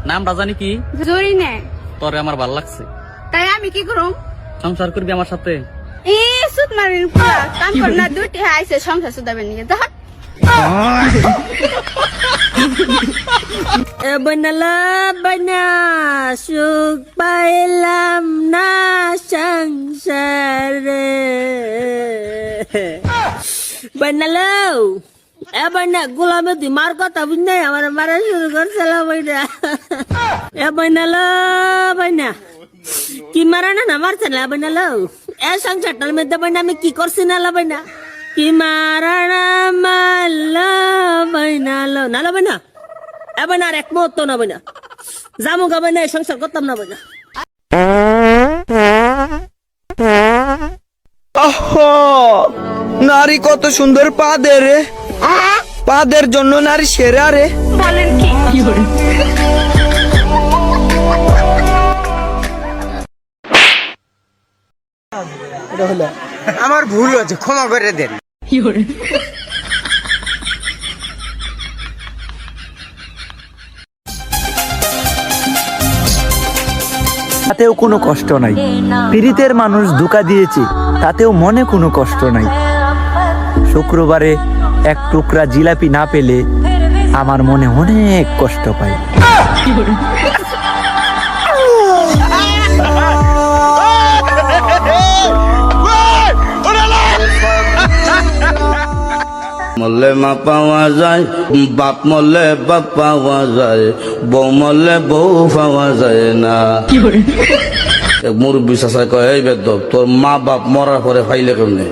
নামটা জানি কি? জরিনা। তোরে আমার ভাল লাগছে, তাই আমি কি করুম? সংসার করবি আমার সাথে? সুদ মারিন পুরা কাম কর না, দুটি আইছে সংসার সুদাবেন নিয়ে ধর। বনালা বনা সুখ পাইলাম না সংসারে বনালো বনা গোলামে তুই মার কথা বুঝ নাই আমার মারা শুরু করছিল বইটা বনালো বনা কি মারা না মারছে না বনালো এ সংসারটার মধ্যে বনা আমি কি করছি না বনা কি মারা না মারলো বনালো নালো বনা এবার আর এক মুহূর্ত না বইনা জামু গাবে না সংসার করতাম না বইনা নারী কত সুন্দর পাদের রে, পাদের জন্য নারী সেরা রে। বলেন কি? আমার ভুল হয়েছে, ক্ষমা করে দেন। তাতেও কোনো কষ্ট নাই, পীড়িতের মানুষ ধোঁকা দিয়েছে তাতেও মনে কোনো কষ্ট নাই। শুক্রবারে এক টুকরা জিলাপি না পেলে আমার মনে অনেক কষ্ট পায়। মরলে মা পাওয়া যায়, বাপ মরলে বাপ পাওয়া যায়, বউ মরলে বউ পাওয়া যায় না। মুরব্বী চাষা কয়, এই বেদব তোর মা বাপ মরার পরে ফাইলে কেমনে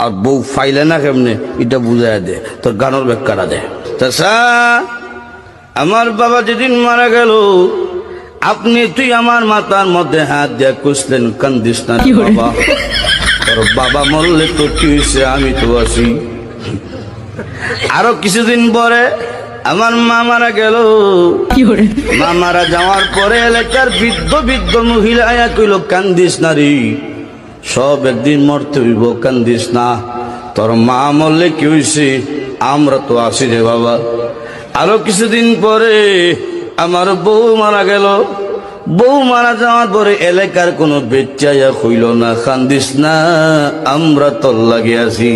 আর বউ ফাইলে না কেমনে, এটা বুঝাই দে, তোর গানের ব্যাখ্যাটা দে। চাষা, আমার বাবা যেদিন মারা গেল আপনি তুই আমার মাথার মধ্যে হাত দিয়ে কুসলেন, কান্দিস না বাবা, তোর বাবা মরলে তো কি হয়েছে, আমি তো আছি। আরো কিছুদিন পরে আমার মা মারা গেল, মা মারা যাওয়ার পরে এলাকার বৃদ্ধ বৃদ্ধ মহিলা আয়া কইল, কান্দিস না রে, সব একদিন মরতে হইব, কান্দিস না, তোর মা মরলে কি হয়েছে, আমরা তো আছি রে বাবা। আরো কিছুদিন পরে আমার বউ মারা গেল, বউ মারা যাওয়ার পরে এলাকার কোনো বেচ্চাইয়া কইল না, কান্দিস না, আমরা তোর লাগে আছি।